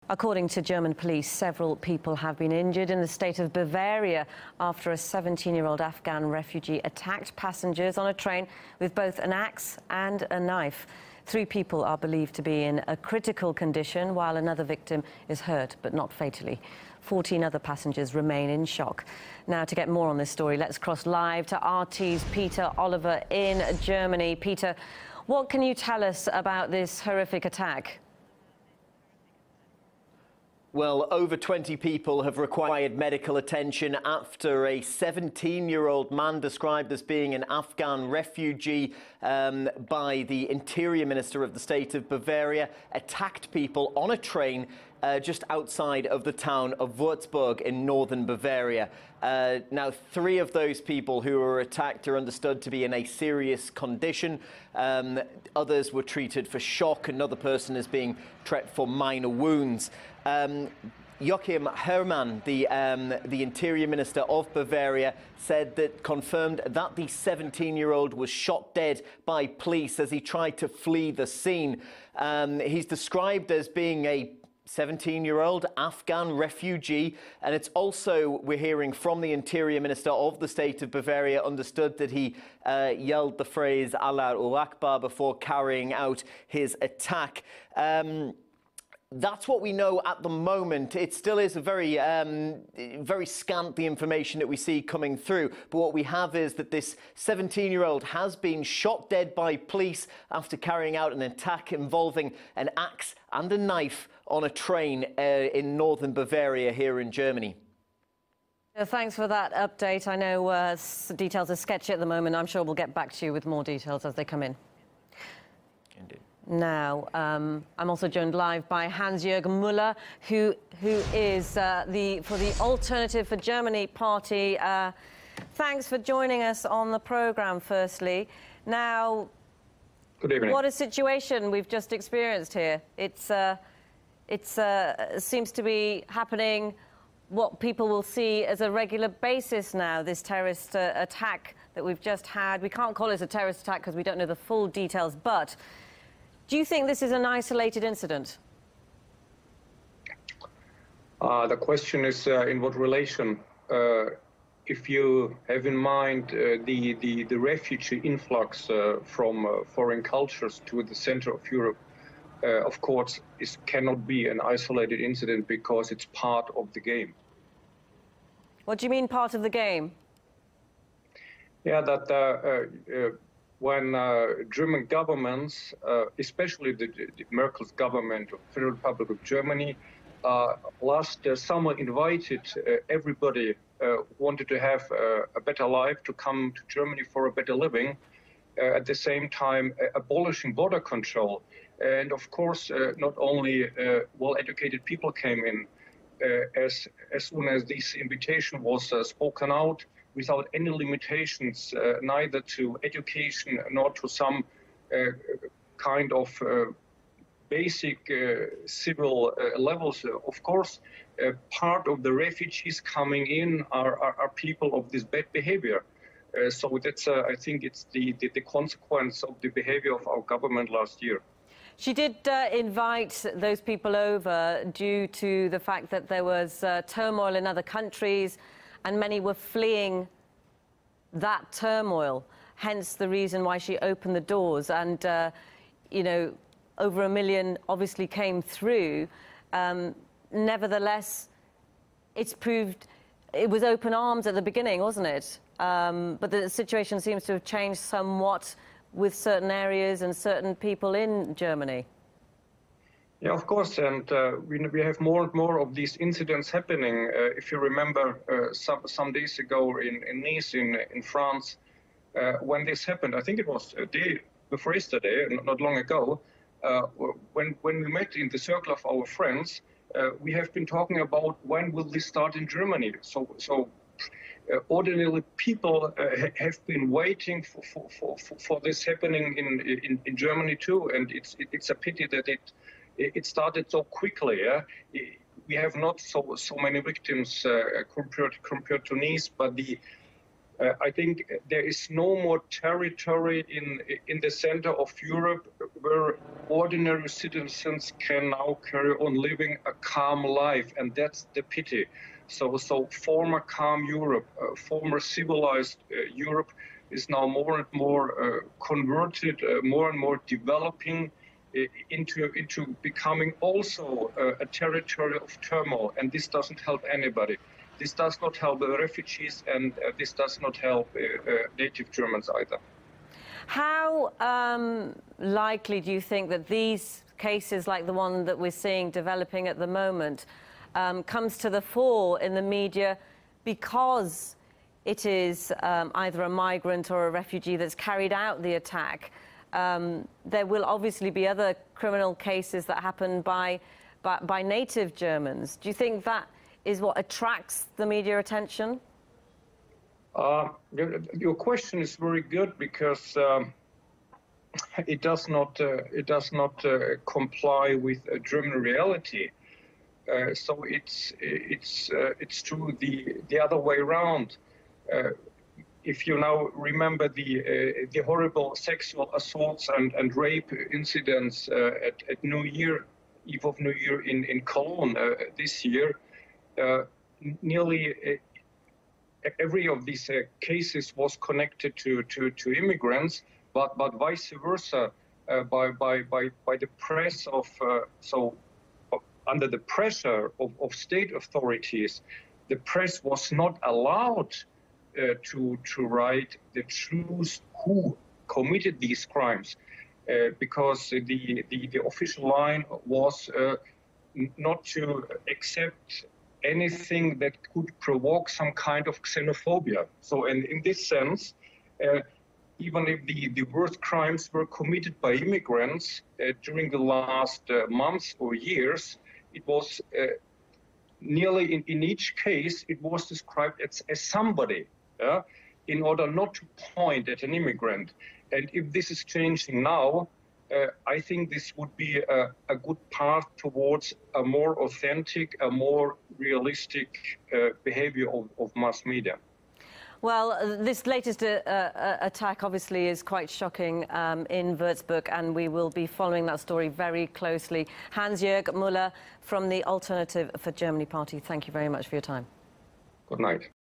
According to German police, several people have been injured in the state of Bavaria after a 17-year-old Afghan refugee attacked passengers on a train with both an axe and a knife. 3 people are believed to be in a critical condition, while another victim is hurt, but not fatally. 14 other passengers remain in shock. Now, to get more on this story, let's cross live to RT's Peter Oliver in Germany. Peter, what can you tell us about this horrific attack? Well, over 20 people have required medical attention after a 17-year-old man described as being an Afghan refugee by the Interior Minister of the state of Bavaria attacked people on a train just outside of the town of Wurzburgu in northern Bavaria. Now, 3 of those people who were attacked are understood to be in a serious condition. Others were treated for shock. Another person is being treated for minor wounds. Joachim Herrmann, the Interior Minister of Bavaria, confirmed that the 17-year-old was shot dead by police as he tried to flee the scene. He's described as being a 17-year-old Afghan refugee, and it's also, we're hearing from the Interior Minister of the state of Bavaria, understood that he yelled the phrase Alláhu Akbar before carrying out his attack. That's what we know at the moment. It still is a very scant, the information that we see coming through. But what we have is that this 17-year-old has been shot dead by police after carrying out an attack involving an axe and a knife on a train in northern Bavaria here in Germany. Thanks for that update. I know details are sketchy at the moment. I'm sure we'll get back to you with more details as they come in. Indeed. Now, I'm also joined live by Hans-Jürgen Müller, who is for the Alternative for Germany party. Thanks for joining us on the programme, firstly. Now, good evening. What a situation we've just experienced here. It seems to be happening what people will see as a regular basis now, this terrorist attack that we've just had. We can't call it a terrorist attack because we don't know the full details, but do you think this is an isolated incident? The question is in what relation? If you have in mind the refugee influx from foreign cultures to the center of Europe, of course, it cannot be an isolated incident because it's part of the game. What do you mean, part of the game? Yeah, that when German governments, especially the Merkel's government of the Federal Republic of Germany, last summer invited everybody wanted to have a better life to come to Germany for a better living, at the same time abolishing border control. And of course, not only well-educated people came in, as soon as this invitation was spoken out, without any limitations, neither to education nor to some kind of basic civil levels. Of course, part of the refugees coming in are people of this bad behavior. So that's, I think it's the consequence of the behavior of our government last year. She did invite those people over due to the fact that there was turmoil in other countries and many were fleeing that turmoil, hence the reason why she opened the doors. And, you know, over 1 million obviously came through. Nevertheless, it's proved it was open arms at the beginning, wasn't it? But the situation seems to have changed somewhat with certain areas and certain people in Germany. Yeah, of course, and we have more and more of these incidents happening. If you remember some days ago in Nice, in France, when this happened, I think it was a day before yesterday, not long ago, when we met in the circle of our friends, we have been talking about when will this start in Germany. So ordinarily people have been waiting for this happening in Germany too, and it's a pity that it started so quickly. Yeah? We have not so many victims compared to Nice, but I think there is no more territory in the center of Europe where ordinary citizens can now carry on living a calm life, and that's the pity. So former calm Europe, former civilized Europe is now more and more converted, more and more developing into becoming also a territory of turmoil, and this doesn't help anybody. This does not help the refugees, and this does not help native Germans either. How likely do you think that these cases, like the one that we're seeing developing at the moment, comes to the fore in the media because it is either a migrant or a refugee that's carried out the attack? There will obviously be other criminal cases that happen by native Germans. Do you think that is what attracts the media attention? Your question is very good because it does not comply with German reality. So it's true the other way around. If you now remember the horrible sexual assaults and rape incidents at New Year, Eve of New Year in Cologne this year, nearly every of these cases was connected to immigrants, but vice versa, by the press of under the pressure of state authorities, the press was not allowed to write the truth who committed these crimes, because the official line was not to accept anything that could provoke some kind of xenophobia. So, and in this sense, even if the worst crimes were committed by immigrants during the last months or years, it was nearly in each case, it was described as somebody, in order not to point at an immigrant. And if this is changing now, I think this would be a good path towards a more authentic, a more realistic behavior of mass media. Well, this latest attack obviously is quite shocking in Wurzburg, and we will be following that story very closely. Hans-Jörg Müller from the Alternative for Germany party, thank you very much for your time. Good night.